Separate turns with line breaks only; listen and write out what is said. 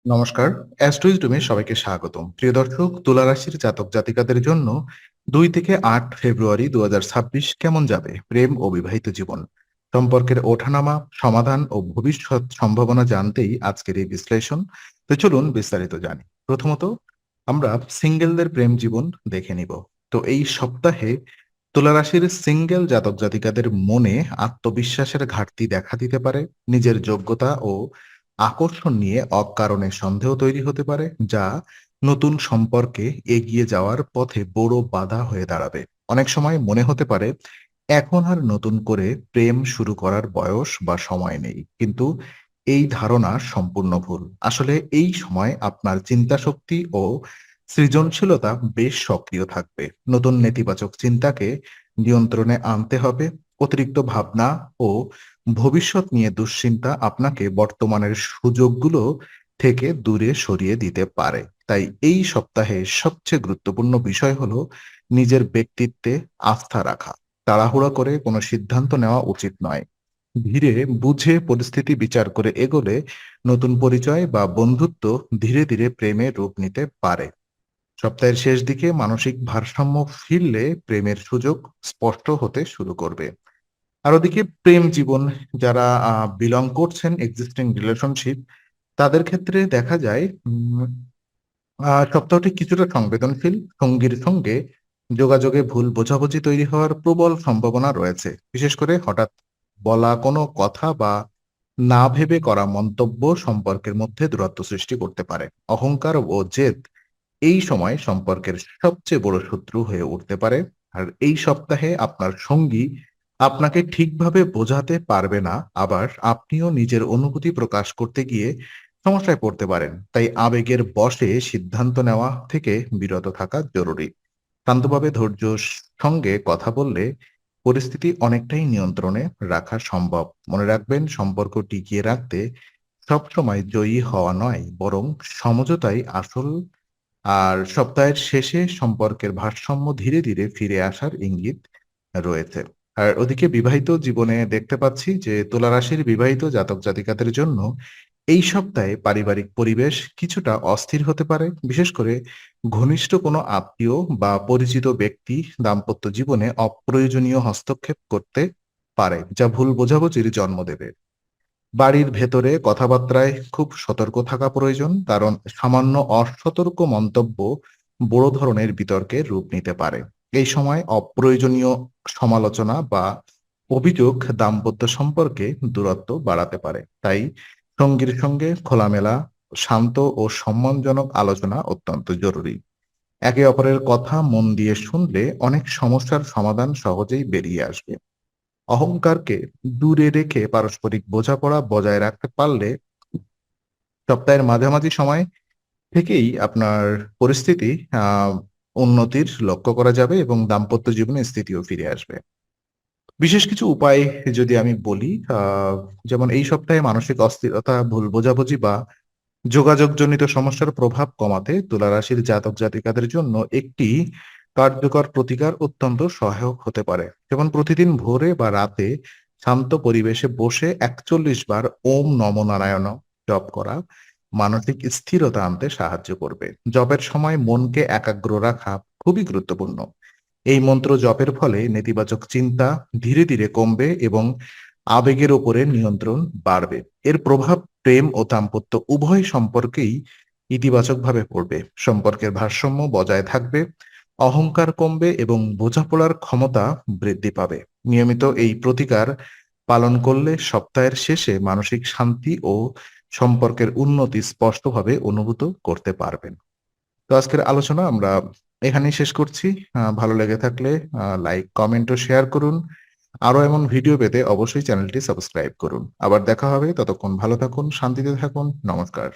নমস্কার। অ্যাস্ট্রোইজডমে সবাইকে স্বাগতম। প্রিয় দর্শক, তুলা রাশির জাতক জাতিকাদের জন্য ২ থেকে ৮ ফেব্রুয়ারি ২০২৬ কেমন যাবে? প্রেম ও বিবাহিত জীবন, সম্পর্কের ওঠানামা, সমাধান ও ভবিষ্যৎ সম্ভাবনা জানতেই আজকের এই বিশ্লেষণ। তো চলুন বিস্তারিত জানি। প্রথমত আমরা সিঙ্গেলদের প্রেম জীবন দেখে নিব। তো এই সপ্তাহে তুলা রাশির সিঙ্গেল জাতক জাতিকাদের মনে আত্মবিশ্বাসের ঘাটতি দেখা দিতে পারে। নিজের যোগ্যতা ও আকর্ষণ নিয়ে অকারণে সন্দেহ তৈরি হতে পারে, যা নতুন সম্পর্কে এগিয়ে যাওয়ার পথে বড় বাধা হয়ে দাঁড়াবে। অনেক সময় মনে হতে পারে এখন আর নতুন করে প্রেম শুরু করার বয়স বা সময় নেই, কিন্তু এই ধারণা সম্পূর্ণ ভুল। আসলে এই সময় আপনার চিন্তা শক্তি ও সৃজনশীলতা বেশ সক্রিয় থাকবে। নতুন নেতিবাচক চিন্তাকে নিয়ন্ত্রণে আনতে হবে। অতিরিক্ত ভাবনা ও ভবিষ্যৎ নিয়ে দুশ্চিন্তা আপনাকে বর্তমানের সুযোগগুলো থেকে দূরে সরিয়ে দিতে পারে। তাই এই সপ্তাহে সবচেয়ে গুরুত্বপূর্ণ বিষয় হলো নিজের ব্যক্তিত্বে আস্থা রাখা। তাড়াহুড়া করে কোনো সিদ্ধান্ত নেওয়া উচিত নয়। ধীরে বুঝে পরিস্থিতি বিচার করে এগোলে নতুন পরিচয় বা বন্ধুত্ব ধীরে ধীরে প্রেমে রূপ নিতে পারে। সপ্তাহের শেষ দিকে মানসিক ভারসাম্য ফিরলে প্রেমের সুযোগ স্পষ্ট হতে শুরু করবে। আর ওদিকে প্রেম জীবন, যারা বিলং করছেন এক্সিস্টিং রিলেশনশিপ, তাদের ক্ষেত্রে দেখা যায় সপ্তাহটি কিছুটা সংবেদনশীল। সঙ্গীর সঙ্গে যোগাযোগে ভুল বোঝাবুঝি তৈরি হওয়ার প্রবল সম্ভাবনা রয়েছে। বিশেষ করে হঠাৎ বলা কোনো কথা বা না ভেবে করা মন্তব্য সম্পর্কের মধ্যে দূরত্ব সৃষ্টি করতে পারে। অহংকার ও জেদ এই সময় সম্পর্কের সবচেয়ে বড় শত্রু হয়ে উঠতে পারে। আর এই সপ্তাহে আপনার সঙ্গী আপনাকে ঠিকভাবে বোঝাতে পারবে না, আবার আপনিও নিজের অনুভূতি প্রকাশ করতে গিয়ে সমস্যায় পড়তে পারেন। তাই আবেগের বশে সিদ্ধান্ত নেওয়া থেকে বিরত থাকা জরুরি। শান্তভাবে ধৈর্যর সঙ্গে কথা বললে পরিস্থিতি অনেকটাই নিয়ন্ত্রণে রাখা সম্ভব। মনে রাখবেন, সম্পর্ক টিকিয়ে রাখতে সবসময় জয়ী হওয়া নয়, বরং সমঝোতাই আসল। আর সপ্তাহের শেষে সম্পর্কের ভারসাম্য ধীরে ধীরে ফিরে আসার ইঙ্গিত রয়েছে। আর ওদিকে বিবাহিত জীবনে দেখতে পাচ্ছি যে তুলা রাশির বিবাহিত জাতক জাতিকাদের জন্য এই সপ্তাহে পারিবারিক পরিবেশ কিছুটা অস্থির হতে পারে। বিশেষ করে ঘনিষ্ঠ কোনো আত্মীয় বা পরিচিত ব্যক্তি দাম্পত্য জীবনে অপ্রয়োজনীয় হস্তক্ষেপ করতে পারে, যা ভুল বোঝাবুঝির জন্ম দেবে। বাড়ির ভেতরে কথাবার্তায় খুব সতর্ক থাকা প্রয়োজন, কারণ সামান্য অসতর্ক মন্তব্য বড় ধরনের বিতর্কের রূপ নিতে পারে। এই সময় অপ্রয়োজনীয় সমালোচনা বা অভিযোগ দাম্পত্য সম্পর্কে দূরত্ব বাড়াতে পারে। তাই সঙ্গীর সঙ্গে খোলামেলা, শান্ত ও সম্মানজনক আলোচনা অত্যন্ত জরুরি। একে অপরের কথা মন দিয়ে শুনলে অনেক সমস্যার সমাধান সহজেই বেরিয়ে আসবে। অহংকারকে দূরে রেখে পারস্পরিক বোঝাপড়া বজায় রাখতে পারলে সপ্তাহের মাঝামাঝি সময় থেকেই আপনার পরিস্থিতি আহ উন্নতির লক্ষ্য করা যাবে এবং দাম্পত্য জীবনে স্থিতিও ফিরে আসবে। বিশেষ কিছু উপায় যদি আমি বলি, যেমন এই সপ্তাহে মানসিক অস্থিরতা, ভুল বোঝাবুঝি বা যোগাযোগজনিত সমস্যার প্রভাব কমাতে তুলা রাশির জাতক জাতিকাদের জন্য একটি কার্যকর প্রতিকার অত্যন্ত সহায়ক হতে পারে। যেমন প্রতিদিন ভোরে বা রাতে শান্ত পরিবেশে বসে ৪১ বার ওম নম নারায়ণ জপ করা মানসিক স্থিরতা আনতে সাহায্য করবে। জপের সময় মনকে একাগ্র রাখা খুবই গুরুত্বপূর্ণ। এই মন্ত্র জপের ফলে নেতিবাচক চিন্তা ধীরে ধীরে কমবে এবং আবেগের উপরে নিয়ন্ত্রণ বাড়বে। এর প্রভাব প্রেম ও দাম্পত্য উভয় সম্পর্কেই ইতিবাচকভাবে পড়বে। সম্পর্কের ভারসাম্য বজায় থাকবে, অহংকার কমবে এবং বোঝাপড়ার ক্ষমতা বৃদ্ধি পাবে। নিয়মিত এই প্রতিকার পালন করলে সপ্তাহের শেষে মানসিক শান্তি ও সম্পর্কের উন্নতি স্পষ্টভাবে অনুভূত করতে পারবেন। তো আজকের আলোচনা আমরা এখানেই শেষ করছি। ভালো লেগে থাকলে লাইক, কমেন্ট ও শেয়ার করুন। আরো এমন ভিডিও পেতে অবশ্যই চ্যানেলটি সাবস্ক্রাইব করুন। আবার দেখা হবে, ততক্ষণ ভালো থাকুন, শান্তিতে থাকুন। নমস্কার।